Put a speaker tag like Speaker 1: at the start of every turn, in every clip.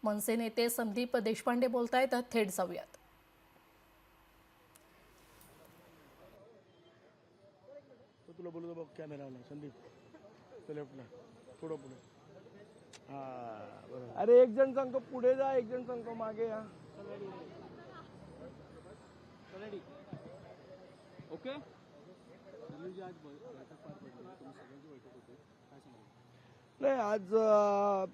Speaker 1: मनसे नेते संदीप देशपांडे बोलतायत, थेट जाऊयात.
Speaker 2: तुला बोलू बघ कॅमेराला संदीप चल आपला थोडं पुढे. अरे एक जण सांगतो पुढे जा, एक जण सांगतो मागे या.
Speaker 3: ओके.
Speaker 2: नाही, आज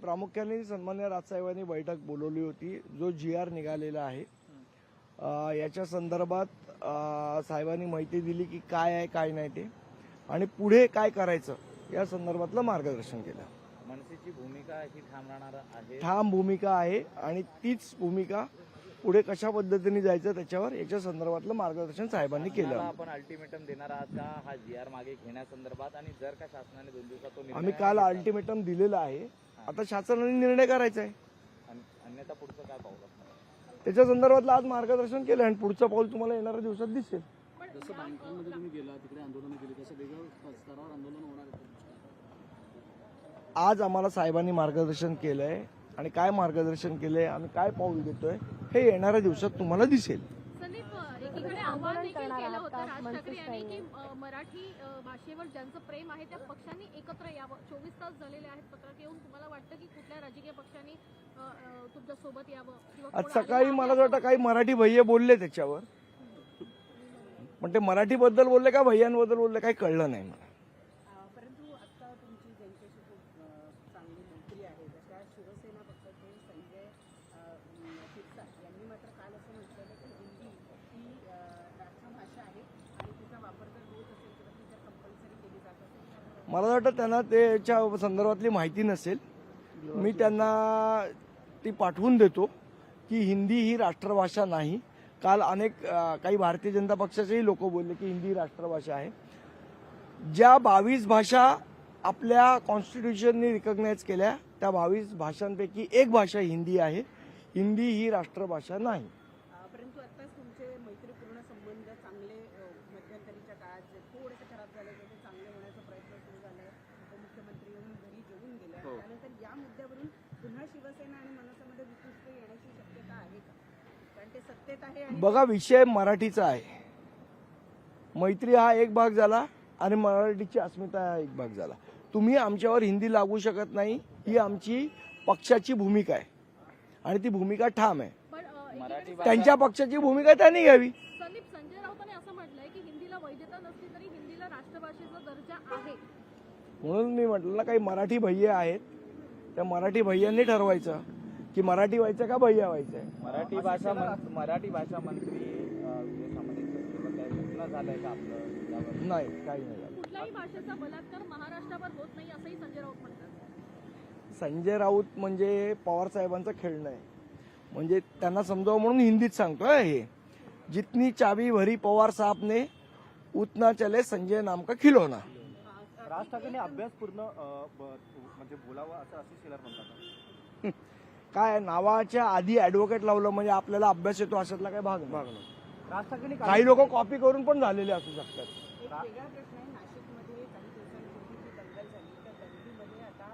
Speaker 2: प्रामुख्याने सन्मान्य राजसाहेबांनी बैठक बोलवली होती. जो GR निघालेला आहे याच्या संदर्भात साहेबांनी माहिती दिली की काय आहे काय नाही ते, आणि पुढे काय करायचं या संदर्भातलं मार्गदर्शन केलं.
Speaker 3: मनसेची भूमिका ही ठाम राहणार आहे.
Speaker 2: ठाम भूमिका आहे आणि तीच भूमिका पुढे कशा पद्धतीने जायचं त्याच्यावर याच्या संदर्भातलं मार्गदर्शन साहेबांनी केलं.
Speaker 3: आपण अल्टिमेटम देणार आहात का हा GR मागे घेण्यासंदर्भात, आणि जर का शासनाने 2 दिवसात तो निर्णय
Speaker 2: आम्ही काल अल्टिमेटम दिलेला आहे. आता शासनाने निर्णय करायचा आहे.
Speaker 3: अन्यथा पुढचं काय पाऊल असणार
Speaker 2: त्याच्या संदर्भातलं आज मार्गदर्शन केलं आणि पुढचं पाऊल तुम्हाला येणाऱ्या दिवसात दिसेल.
Speaker 4: जसं बँकांमध्ये तुम्ही गेला तिकडे आंदोलन केली तसं वेगळं स्तरावर आंदोलन होणार आहे.
Speaker 2: आज आम्हाला साहेबांनी मार्गदर्शन केलंय आणि काय मार्गदर्शन केलंय, आम्ही काय पाऊल घेतोय हे येणाऱ्या दिवसात तुम्हाला दिसेल.
Speaker 5: संदीप, एकीकडे आव्हान देखील केलं होतं राज ठाकरे यांनी की मराठी भाषेवर ज्यांचं प्रेम आहे त्या पक्षांनी एकत्र यावं. 24 तास झालेले आहेत पत्रक येऊन. तुम्हाला वाटतं की कुठल्या राजकीय पक्षांनी तुमच्या सोबत यावं किंवा
Speaker 2: आज सकाळी मला वाटतं काही मराठी भैये बोलले त्याच्यावर, पण ते मराठी बद्दल बोलले का भैयांबद्दल बोलले काही कळलं नाही मला.
Speaker 6: परंतु आता तुमची ज्यांच्याशी खूप चांगली मैत्री आहे तशा शिवसेना पक्षाचे संजय शिरसाट यांनी मात्र काल असं म्हटलेलं की हिंदी ही राष्ट्रभाषा आहे आणि तिचा वापर जर होत असेल किंवा ती जर कंपल्सरी केली जात असेल.
Speaker 2: मला वाटतं त्यांना त्याच्या संदर्भातली माहिती नसेल. मी त्यांना ती पाठवून देतो की हिंदी ही राष्ट्रभाषा नाही. काल काही भारतीय जनता पक्षाचेही लोक बोलले की हिंदी राष्ट्रभाषा आहे. ज्या 22 भाषा आपल्या कॉन्स्टिट्यूशनने रिकॉग्नाइज केल्या त्या 22 भाषांपैकी एक भाषा हिंदी आहे. हिंदी ही राष्ट्रभाषा नाही.
Speaker 6: परंतु आताच तुमचे मैत्रीपूर्ण संबंध चांगले मध्यंतरीच्या काळात जे थोडेसे खराब झाले ते चांगले होण्याचा प्रयत्न सुरू झालाय. उपमुख्यमंत्री येऊन घरी जेवून गेले. त्यानंतर या मुद्द्यावरून पुन्हा शिवसेना आणि मनसेमध्ये विकृष्ट येण्याची शक्यता आहे का? कारण ते सत्तेत आहे.
Speaker 2: बघा, विषय मराठीचा आहे. मैत्री हा एक भाग झाला आणि मराठीची अस्मिता हा एक भाग झाला. तुम्ही आमच्यावर हिंदी लागू शकत नाही, ही आमची पक्षाची भूमिका आहे आणि ती भूमिका ठाम आहे. त्यांच्या पक्षाची भूमिका त्यांनी घ्यावी.
Speaker 5: संदीप, संजय राऊतांनी असं म्हटलंय की हिंदीला वैधता नसली तरी हिंदीला राष्ट्रभाषेचा दर्जा आहे.
Speaker 2: म्हणून मी म्हटलं ना, काही मराठी भैया आहेत, त्या मराठी भैयांनी ठरवायचं की मराठी व्हायचं का भैया व्हायचंय.
Speaker 3: मराठी भाषा मंत्री झालंय का आपलं?
Speaker 2: नाही, काही नाही झालं.
Speaker 5: कुठल्याही भाषेचा बलात्कार महाराष्ट्रावर होत नाही असंही संजय राऊत म्हणतात.
Speaker 2: संजय राऊत म्हणजे पवार साहेबांचं खेळणं आहे. म्हणजे त्यांना समजावं म्हणून हिंदीत सांगतोय. हे जितनी चाबी भरी पवार साहब ने उतना चले संजय नाम का खिलौना.
Speaker 3: राज ठाकरेंनी अभ्यासपूर्ण म्हणजे बोलावं असं शिलार म्हणतात.
Speaker 2: काय नावाच्या आधी ऍडव्होकेट लावलं म्हणजे आपल्याला अभ्यास येतो अशातला काही भाग नाही.
Speaker 3: राज ठाकरेंनी
Speaker 2: काही लोक कॉपी करून पण झालेले असू शकतात.
Speaker 6: एक वेगळा प्रश्न आहे. नाशिकमध्ये काही दिवसांपूर्वी जी दंगल झाली त्या दंगलीमध्ये आता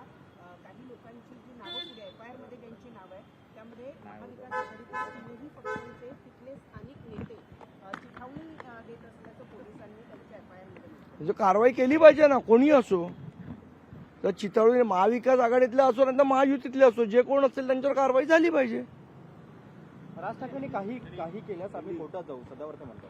Speaker 6: काही लोकांची जी नावं पुढे FIR मध्ये ज्यांची नावं आहे त्यामध्ये महाविकास आघाडीचे तिन्ही पक्षांचे तिथले स्थानिक नेते चिथावणी देत असल्याचं पोलिसांनी त्यांच्या FIR मध्ये म्हटलं.
Speaker 2: म्हणजे कारवाई केली पाहिजे ना, कोणी असो. तर चितळी महाविकास आघाडीतले असो नंतर महायुतीतले असो, जे कोण असेल त्यांच्यावर कारवाई झाली पाहिजे.
Speaker 3: राज ठाकरेंनी काही केल्यास आम्ही कोर्टात जाऊ सदावर ते म्हणतात.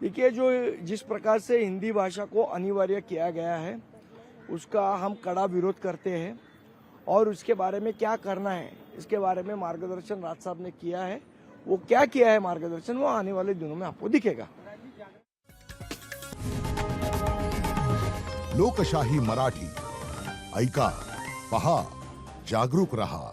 Speaker 2: देखिए, जो जिस प्रकार से हिंदी भाषा को अनिवार्य किया गया है उसका हम कड़ा विरोध करते हैं और उसके बारे में क्या करना है इसके बारे में मार्गदर्शन राज साहब ने किया है. वो क्या किया है मार्गदर्शन वो आने वाले दिनों में आपको दिखेगा.
Speaker 7: लोकशाही मराठी ऐका, पहा, जागरूक रहा.